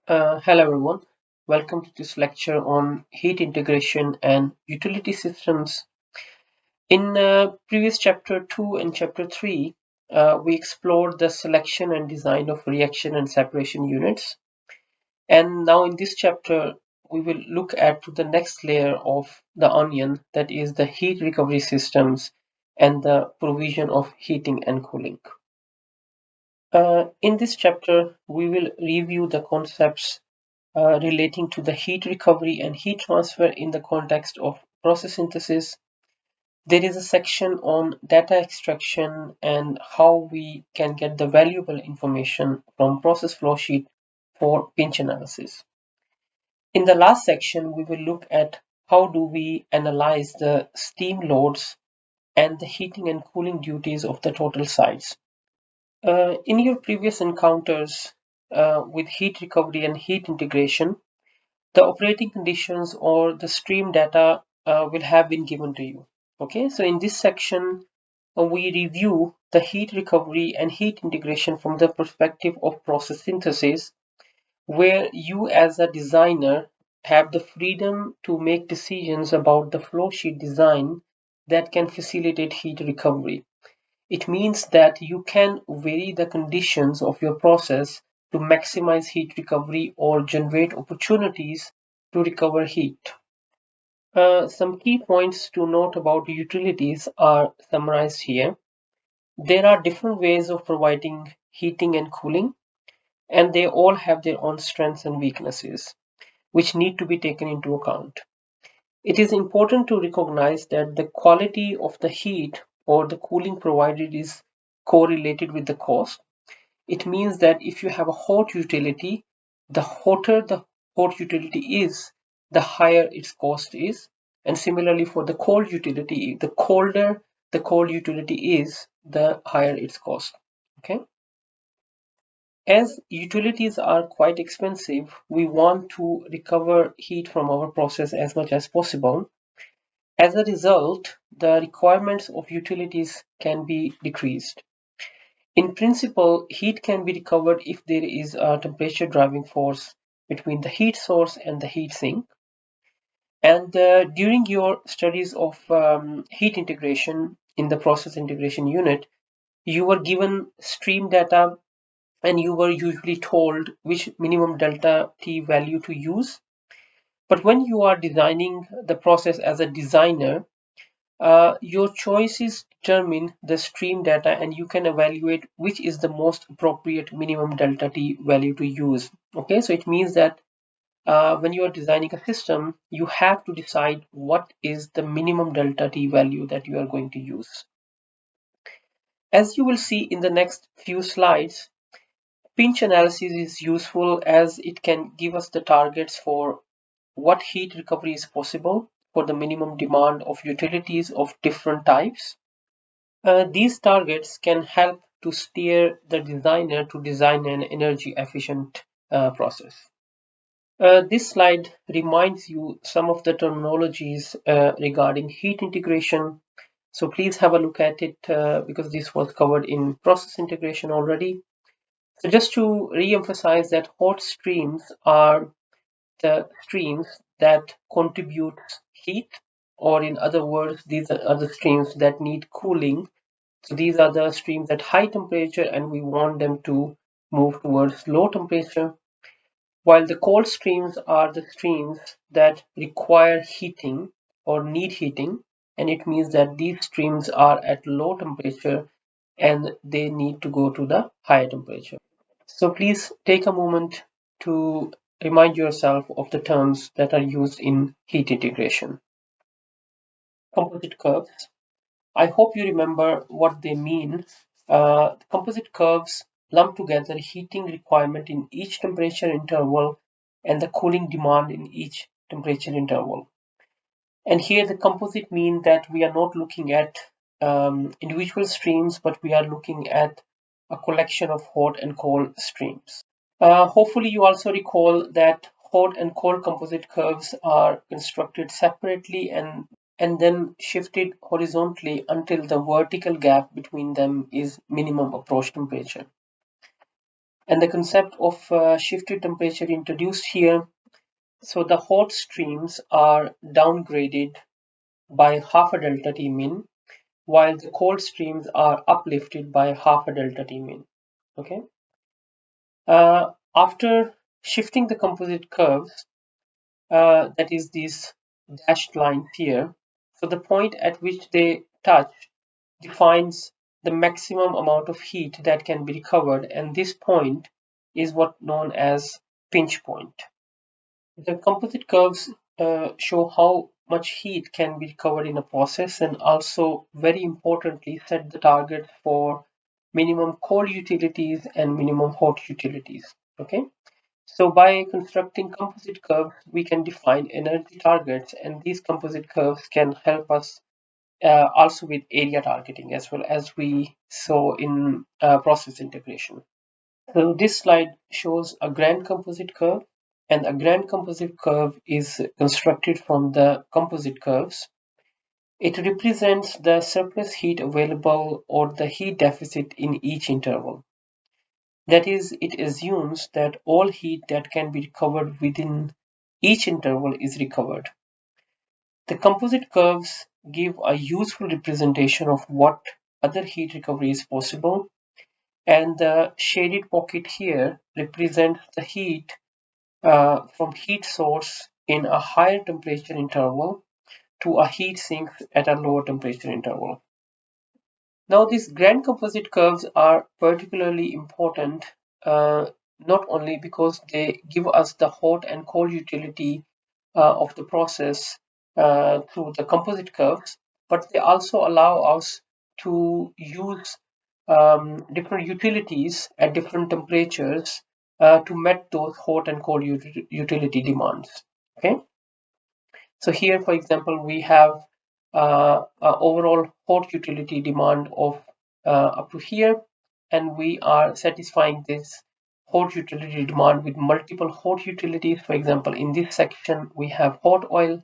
Hello everyone, welcome to this lecture on heat integration and utility systems. In previous chapter 2 and chapter 3, we explored the selection and design of reaction and separation units. And now in this chapter, we will look at the next layer of the onion, that is the heat recovery systems and the provision of heating and cooling. In this chapter, we will review the concepts relating to the heat recovery and heat transfer in the context of process synthesis. There is a section on data extraction and how we can get the valuable information from process flow sheet for pinch analysis. In the last section, we will look at how do we analyze the steam loads and the heating and cooling duties of the total sites. In your previous encounters with heat recovery and heat integration, the operating conditions or the stream data will have been given to you. Okay, so in this section, we review the heat recovery and heat integration from the perspective of process synthesis, where you as a designer have the freedom to make decisions about the flow sheet design that can facilitate heat recovery. It means that you can vary the conditions of your process to maximize heat recovery or generate opportunities to recover heat. Some key points to note about utilities are summarized here. There are different ways of providing heating and cooling, and they all have their own strengths and weaknesses, which need to be taken into account. It is important to recognize that the quality of the heat or the cooling provided is correlated with the cost. It means that if you have a hot utility, the hotter the hot utility is, the higher its cost is. And similarly for the cold utility, the colder the cold utility is, the higher its cost. Okay. As utilities are quite expensive, we want to recover heat from our process as much as possible. As a result, the requirements of utilities can be decreased. In principle, heat can be recovered if there is a temperature driving force between the heat source and the heat sink. And during your studies of heat integration in the process integration unit, you were given stream data and you were usually told which minimum delta T value to use. But when you are designing the process as a designer, your choices determine the stream data and you can evaluate which is the most appropriate minimum delta T value to use. Okay, so it means that when you are designing a system, you have to decide what is the minimum delta T value that you are going to use. As you will see in the next few slides, pinch analysis is useful as it can give us the targets for what heat recovery is possible for the minimum demand of utilities of different types. These targets can help to steer the designer to design an energy efficient process. This slide reminds you some of the terminologies regarding heat integration. So please have a look at it because this was covered in process integration already. So just to re-emphasize that hot streams are the streams that contribute heat, or in other words, these are the streams that need cooling. So these are the streams at high temperature and we want them to move towards low temperature, while the cold streams are the streams that require heating or need heating, and it means that these streams are at low temperature and they need to go to the higher temperature. So please take a moment to remind yourself of the terms that are used in heat integration. Composite curves. I hope you remember what they mean. Composite curves lump together heating requirement in each temperature interval and the cooling demand in each temperature interval. And here the composite mean that we are not looking at individual streams, but we are looking at a collection of hot and cold streams. Hopefully you also recall that hot and cold composite curves are constructed separately and then shifted horizontally until the vertical gap between them is minimum approach temperature. And the concept of shifted temperature introduced here. So the hot streams are downgraded by half a delta T min, while the cold streams are uplifted by half a delta T min. Okay. After shifting the composite curves, that is these dashed lines here, so the point at which they touch defines the maximum amount of heat that can be recovered, and this point is what known as pinch point. The composite curves show how much heat can be recovered in a process, and also very importantly set the target for minimum cold utilities and minimum hot utilities. Okay, so by constructing composite curves we can define energy targets, and these composite curves can help us also with area targeting as well, as we saw in process integration. So this slide shows a grand composite curve, and a grand composite curve is constructed from the composite curves. It represents the surplus heat available or the heat deficit in each interval. That is, it assumes that all heat that can be recovered within each interval is recovered. The composite curves give a useful representation of what other heat recovery is possible, and the shaded pocket here represents the heat from heat source in a higher temperature interval to a heat sink at a lower temperature interval. Now these grand composite curves are particularly important, not only because they give us the hot and cold utility of the process through the composite curves, but they also allow us to use different utilities at different temperatures to meet those hot and cold utility demands. Okay, so here, for example, we have overall hot utility demand of up to here, and we are satisfying this hot utility demand with multiple hot utilities. For example, in this section we have hot oil,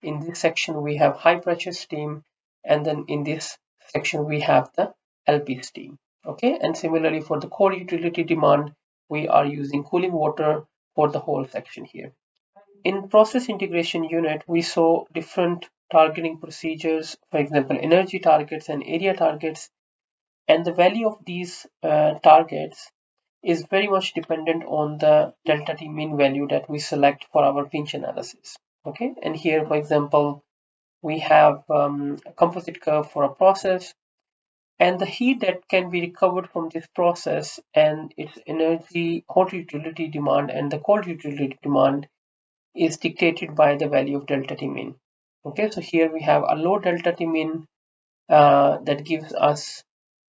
in this section we have high pressure steam, and then in this section we have the LP steam. Okay, and similarly for the cold utility demand, we are using cooling water for the whole section here. In process integration unit, we saw different targeting procedures, for example, energy targets and area targets, and the value of these targets is very much dependent on the delta T min value that we select for our pinch analysis. Okay, and here, for example, we have a composite curve for a process, and the heat that can be recovered from this process and its energy, hot utility demand, and the cold utility demand is dictated by the value of delta T min. Okay, so here we have a low delta T min that gives us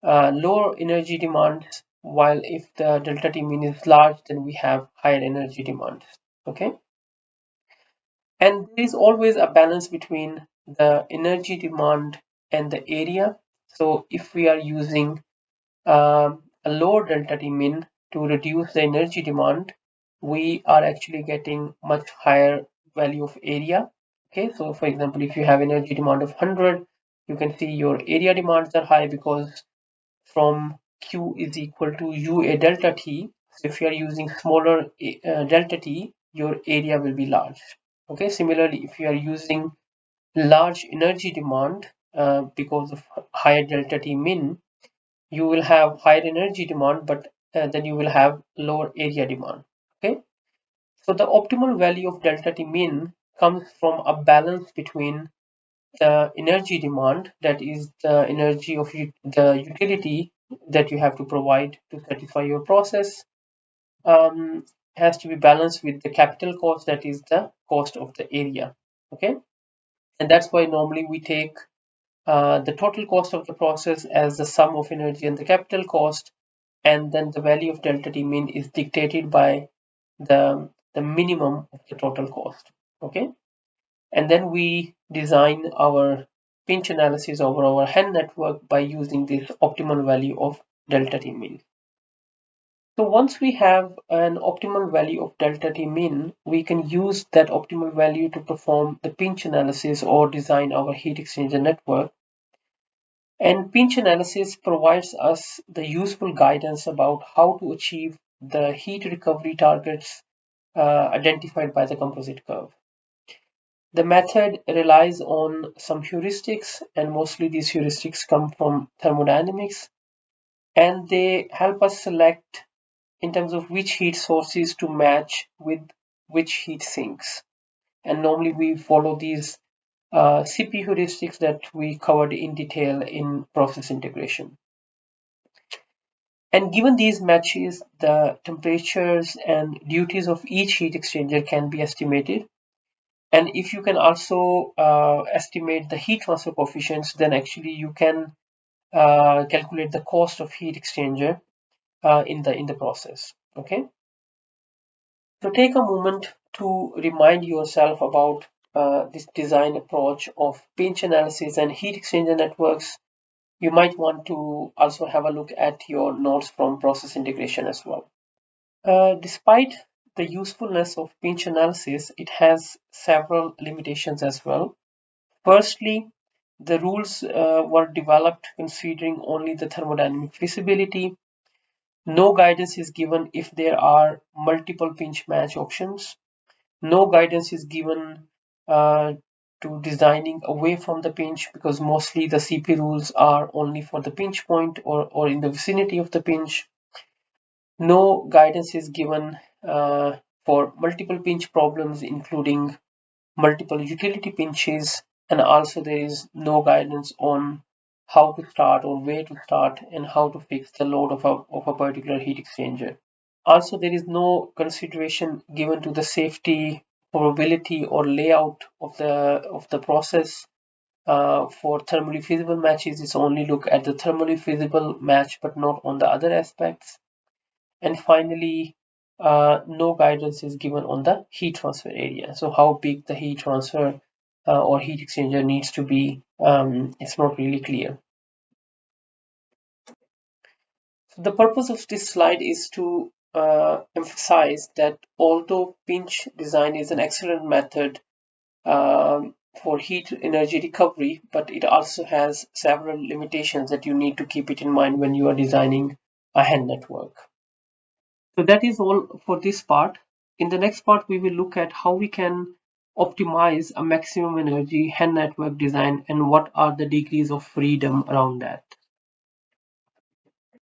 lower energy demands, while if the delta T min is large, then we have higher energy demands. Okay, and there is always a balance between the energy demand and the area. So if we are using a lower delta T min to reduce the energy demand, we are actually getting much higher value of area. Okay, so for example, if you have energy demand of 100, you can see your area demands are high because from Q is equal to UA delta T. So if you are using smaller delta T, your area will be large. Okay, similarly, if you are using large energy demand because of higher delta T min, you will have higher energy demand, but then you will have lower area demand. Okay, so the optimal value of delta T min comes from a balance between the energy demand, that is the energy of the utility that you have to provide to satisfy your process, has to be balanced with the capital cost, that is the cost of the area. Okay, and that's why normally we take the total cost of the process as the sum of energy and the capital cost, and then the value of delta T min is dictated by the minimum of the total cost. Okay, and then we design our pinch analysis over our Henn network by using this optimal value of delta T min. So once we have an optimal value of delta T min, we can use that optimal value to perform the pinch analysis or design our heat exchanger network. And pinch analysis provides us the useful guidance about how to achieve the heat recovery targets identified by the composite curve. The method relies on some heuristics, and mostly these heuristics come from thermodynamics, and they help us select in terms of which heat sources to match with which heat sinks. And normally we follow these CP heuristics that we covered in detail in process integration. And given these matches, the temperatures and duties of each heat exchanger can be estimated. And if you can also estimate the heat transfer coefficients, then actually you can calculate the cost of heat exchanger in the process. Okay. So take a moment to remind yourself about this design approach of pinch analysis and heat exchanger networks. You might want to also have a look at your notes from process integration as well. Despite the usefulness of pinch analysis, it has several limitations as well. Firstly, the rules were developed considering only the thermodynamic feasibility. No guidance is given if there are multiple pinch match options. No guidance is given to designing away from the pinch, because mostly the CP rules are only for the pinch point or in the vicinity of the pinch. No guidance is given for multiple pinch problems, including multiple utility pinches, and also there is no guidance on how to start or where to start and how to fix the load of a particular heat exchanger. Also, there is no consideration given to the safety, probability, or layout of the process. For thermally feasible matches, it's only look at the thermally feasible match, but not on the other aspects. And finally, no guidance is given on the heat transfer area. So how big the heat transfer or heat exchanger needs to be, it's not really clear. So the purpose of this slide is to emphasize that although pinch design is an excellent method for heat energy recovery, but it also has several limitations that you need to keep it in mind when you are designing a HEN network. So that is all for this part. In the next part, we will look at how we can optimize a maximum energy HEN network design and what are the degrees of freedom around that.